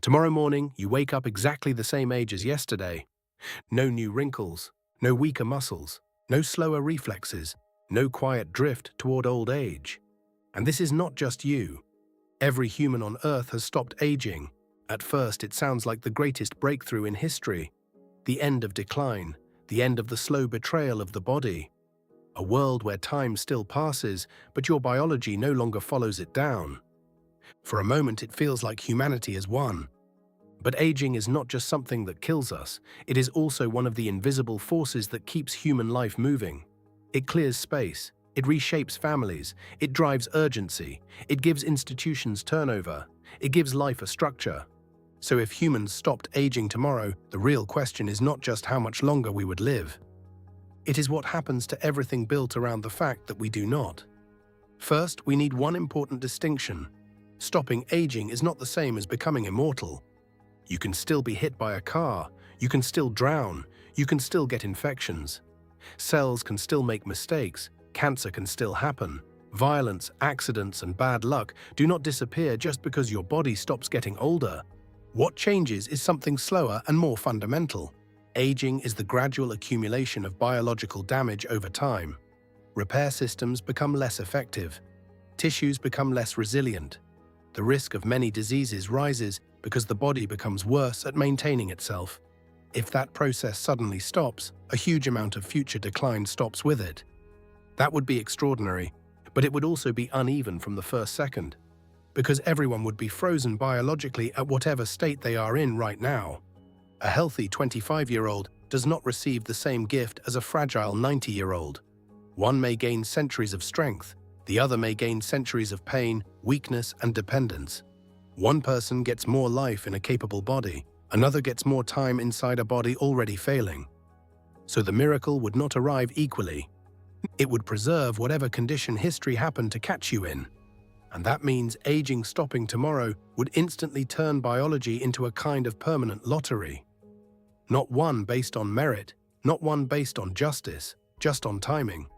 Tomorrow morning, you wake up exactly the same age as yesterday. No new wrinkles, no weaker muscles, no slower reflexes, no quiet drift toward old age. And this is not just you. Every human on Earth has stopped aging. At first, it sounds like the greatest breakthrough in history. The end of decline, the end of the slow betrayal of the body. A world where time still passes, but your biology no longer follows it down. For a moment, it feels like humanity has won. But aging is not just something that kills us, it is also one of the invisible forces that keeps human life moving. It clears space, it reshapes families, it drives urgency, it gives institutions turnover, it gives life a structure. So if humans stopped aging tomorrow, the real question is not just how much longer we would live. It is what happens to everything built around the fact that we do not. First, we need one important distinction. Stopping aging is not the same as becoming immortal. You can still be hit by a car, you can still drown, you can still get infections. Cells can still make mistakes, cancer can still happen. Violence, accidents, and bad luck do not disappear just because your body stops getting older. What changes is something slower and more fundamental. Aging is the gradual accumulation of biological damage over time. Repair systems become less effective. Tissues become less resilient. The risk of many diseases rises because the body becomes worse at maintaining itself. If that process suddenly stops, a huge amount of future decline stops with it. That would be extraordinary, but it would also be uneven from the first second, because everyone would be frozen biologically at whatever state they are in right now. A healthy 25-year-old does not receive the same gift as a fragile 90-year-old. One may gain centuries of strength, the other may gain centuries of pain, weakness, and dependence. One person gets more life in a capable body, another gets more time inside a body already failing. So the miracle would not arrive equally. It would preserve whatever condition history happened to catch you in. And that means aging stopping tomorrow would instantly turn biology into a kind of permanent lottery. Not one based on merit, not one based on justice, just on timing.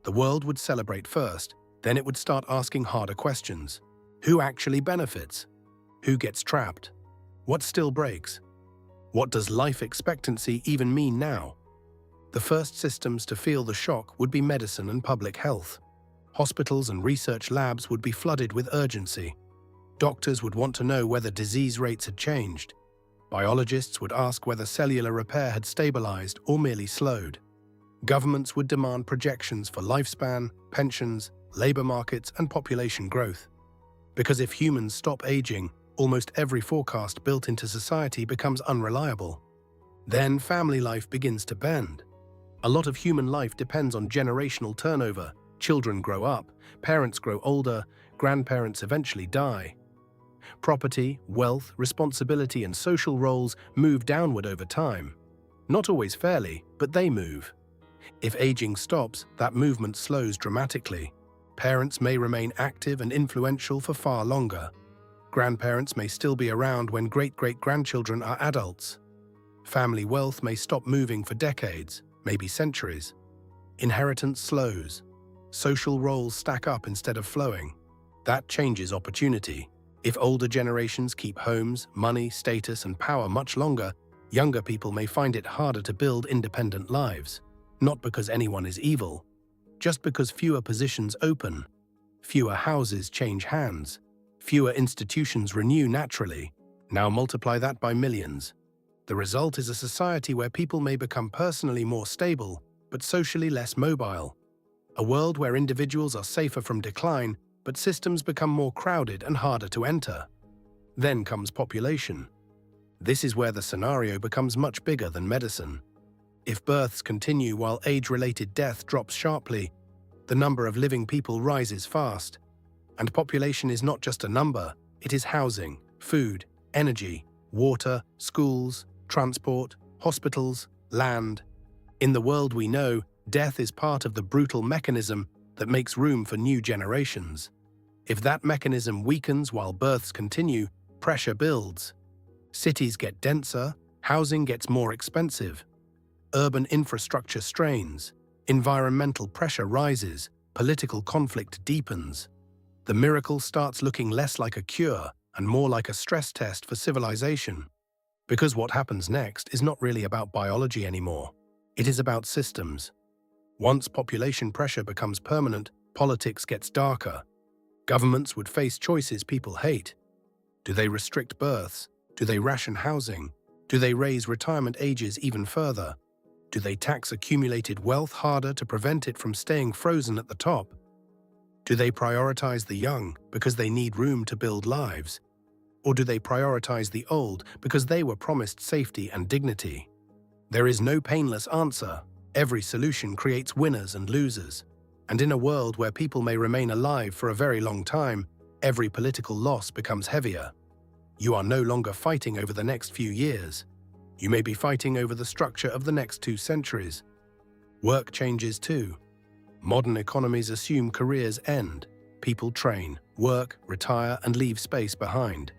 The world would celebrate first, then it would start asking harder questions. Who actually benefits? Who gets trapped? What still breaks? What does life expectancy even mean now? The first systems to feel the shock would be medicine and public health. Hospitals and research labs would be flooded with urgency. Doctors would want to know whether disease rates had changed. Biologists would ask whether cellular repair had stabilized or merely slowed. Governments would demand projections for lifespan, pensions, labor markets, and population growth. Because if humans stop aging, almost every forecast built into society becomes unreliable. Then family life begins to bend. A lot of human life depends on generational turnover. Children grow up, parents grow older, grandparents eventually die. Property, wealth, responsibility, and social roles move downward over time. Not always fairly, but they move. If aging stops, that movement slows dramatically. Parents may remain active and influential for far longer. Grandparents may still be around when great-great-grandchildren are adults. Family wealth may stop moving for decades, maybe centuries. Inheritance slows. Social roles stack up instead of flowing. That changes opportunity. If older generations keep homes, money, status, and power much longer, younger people may find it harder to build independent lives. Not because anyone is evil, just because fewer positions open, fewer houses change hands, fewer institutions renew naturally. Now multiply that by millions. The result is a society where people may become personally more stable, but socially less mobile. A world where individuals are safer from decline, but systems become more crowded and harder to enter. Then comes population. This is where the scenario becomes much bigger than medicine. If births continue while age-related death drops sharply, the number of living people rises fast. And population is not just a number, it is housing, food, energy, water, schools, transport, hospitals, land. In the world we know, death is part of the brutal mechanism that makes room for new generations. If that mechanism weakens while births continue, pressure builds. Cities get denser, housing gets more expensive. Urban infrastructure strains, environmental pressure rises, political conflict deepens. The miracle starts looking less like a cure and more like a stress test for civilization. Because what happens next is not really about biology anymore. It is about systems. Once population pressure becomes permanent, politics gets darker. Governments would face choices people hate. Do they restrict births? Do they ration housing? Do they raise retirement ages even further? Do they tax accumulated wealth harder to prevent it from staying frozen at the top? Do they prioritize the young because they need room to build lives? Or do they prioritize the old because they were promised safety and dignity? There is no painless answer. Every solution creates winners and losers. And in a world where people may remain alive for a very long time, every political loss becomes heavier. You are no longer fighting over the next few years. You may be fighting over the structure of the next 2 centuries. Work changes too. Modern economies assume careers end. People train, work, retire, and leave space behind.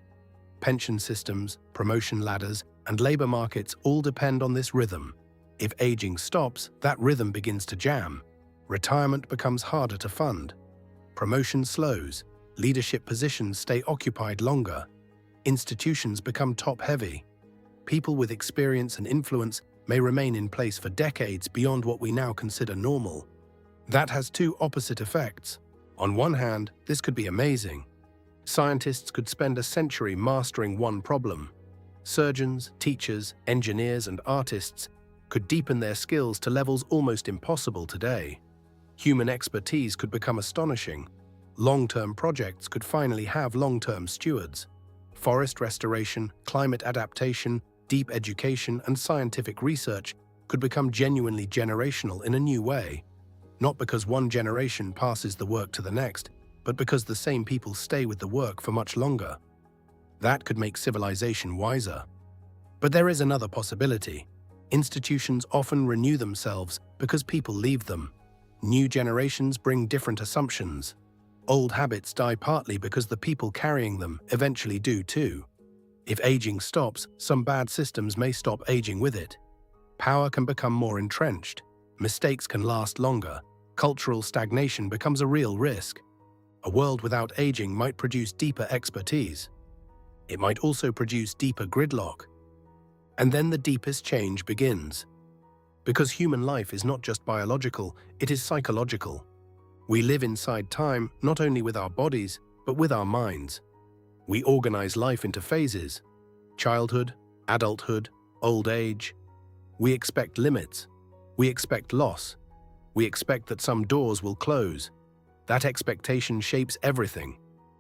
Pension systems, promotion ladders, and labor markets all depend on this rhythm. If aging stops, that rhythm begins to jam. Retirement becomes harder to fund. Promotion slows. Leadership positions stay occupied longer. Institutions become top-heavy. People with experience and influence may remain in place for decades beyond what we now consider normal. That has 2 opposite effects. On one hand, this could be amazing. Scientists could spend a century mastering one problem. Surgeons, teachers, engineers, and artists could deepen their skills to levels almost impossible today. Human expertise could become astonishing. Long-term projects could finally have long-term stewards. Forest restoration, climate adaptation, deep education, and scientific research could become genuinely generational in a new way. Not because one generation passes the work to the next, but because the same people stay with the work for much longer. That could make civilization wiser. But there is another possibility. Institutions often renew themselves because people leave them. New generations bring different assumptions. Old habits die partly because the people carrying them eventually do too. If aging stops, some bad systems may stop aging with it. Power can become more entrenched. Mistakes can last longer. Cultural stagnation becomes a real risk. A world without aging might produce deeper expertise. It might also produce deeper gridlock. And then the deepest change begins. Because human life is not just biological, it is psychological. We live inside time not only with our bodies, but with our minds. We organize life into phases: childhood, adulthood, old age. We expect limits. We expect loss. We expect that some doors will close. That expectation shapes everything.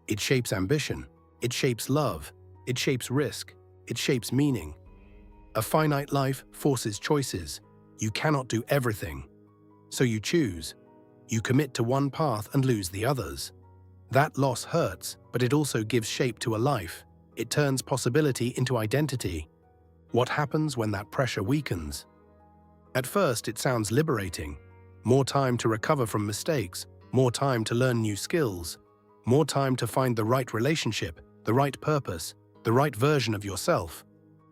It shapes ambition. It shapes love. It shapes risk. It shapes meaning. A finite life forces choices. You cannot do everything. So you choose. You commit to one path and lose the others. That loss hurts, but it also gives shape to a life. It turns possibility into identity. What happens when that pressure weakens? At first, it sounds liberating. More time to recover from mistakes, more time to learn new skills, more time to find the right relationship, the right purpose, the right version of yourself.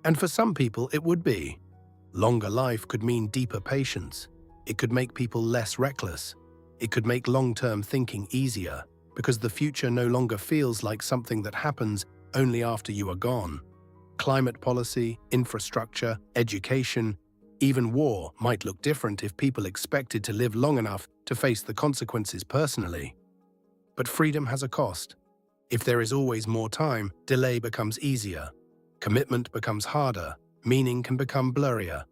And for some people, it would be. Longer life could mean deeper patience. It could make people less reckless. It could make long-term thinking easier, because the future no longer feels like something that happens only after you are gone. Climate policy, infrastructure, education, even war might look different if people expected to live long enough to face the consequences personally. But freedom has a cost. If there is always more time, delay becomes easier. Commitment becomes harder. Meaning can become blurrier.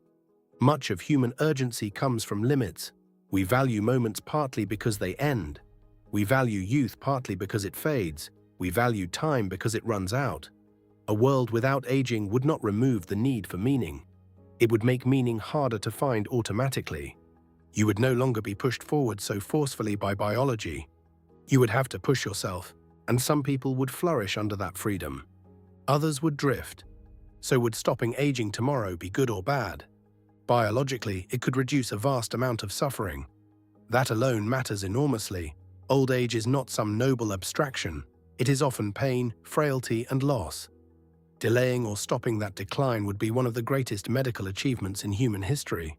Much of human urgency comes from limits. We value moments partly because they end. We value youth partly because it fades. We value time because it runs out. A world without aging would not remove the need for meaning. It would make meaning harder to find automatically. You would no longer be pushed forward so forcefully by biology. You would have to push yourself, and some people would flourish under that freedom. Others would drift. So would stopping aging tomorrow be good or bad? Biologically, it could reduce a vast amount of suffering. That alone matters enormously. Old age is not some noble abstraction. It is often pain, frailty, and loss. Delaying or stopping that decline would be one of the greatest medical achievements in human history.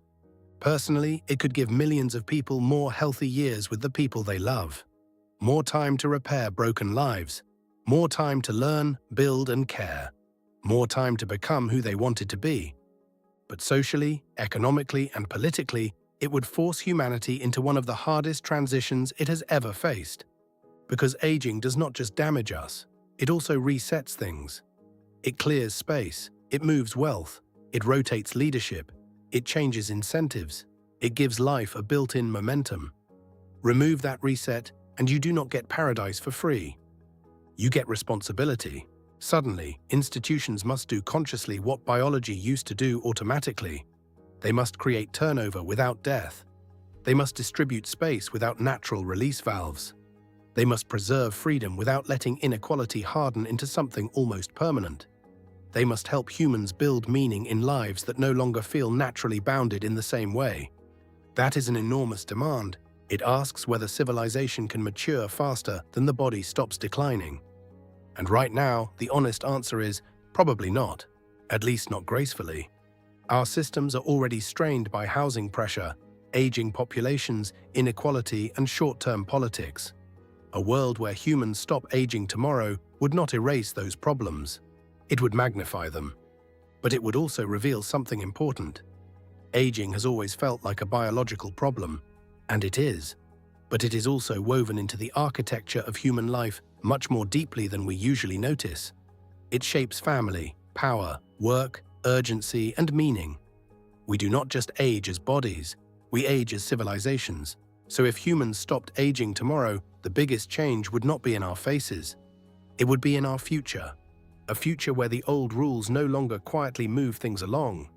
Personally, it could give millions of people more healthy years with the people they love. More time to repair broken lives. More time to learn, build, and care. More time to become who they wanted to be. But socially, economically, and politically, it would force humanity into one of the hardest transitions it has ever faced. Because aging does not just damage us, it also resets things. It clears space, it moves wealth, it rotates leadership, it changes incentives, it gives life a built-in momentum. Remove that reset, and you do not get paradise for free. You get responsibility. Suddenly, institutions must do consciously what biology used to do automatically. They must create turnover without death. They must distribute space without natural release valves. They must preserve freedom without letting inequality harden into something almost permanent. They must help humans build meaning in lives that no longer feel naturally bounded in the same way. That is an enormous demand. It asks whether civilization can mature faster than the body stops declining. And right now, the honest answer is probably not, at least not gracefully. Our systems are already strained by housing pressure, aging populations, inequality, and short-term politics. A world where humans stop aging tomorrow would not erase those problems. It would magnify them. But it would also reveal something important. Aging has always felt like a biological problem, and it is. But it is also woven into the architecture of human life much more deeply than we usually notice. It shapes family, power, work, urgency, and meaning. We do not just age as bodies, we age as civilizations. So if humans stopped aging tomorrow, the biggest change would not be in our faces. It would be in our future. A future where the old rules no longer quietly move things along.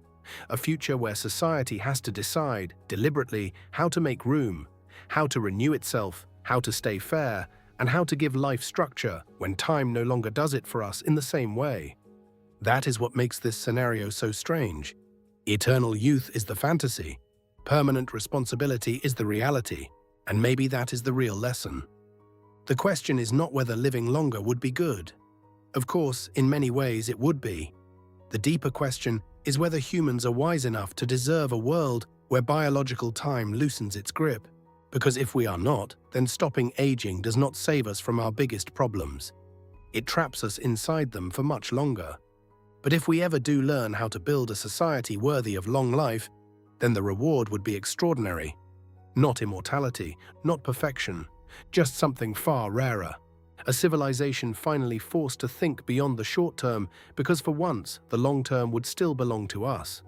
A future where society has to decide, deliberately, how to make room, how to renew itself, how to stay fair, and how to give life structure when time no longer does it for us in the same way. That is what makes this scenario so strange. Eternal youth is the fantasy, permanent responsibility is the reality, and maybe that is the real lesson. The question is not whether living longer would be good. Of course, in many ways it would be. The deeper question is whether humans are wise enough to deserve a world where biological time loosens its grip. Because if we are not, then stopping aging does not save us from our biggest problems. It traps us inside them for much longer. But if we ever do learn how to build a society worthy of long life, then the reward would be extraordinary. Not immortality, not perfection, just something far rarer. A civilization finally forced to think beyond the short term because for once, the long term would still belong to us.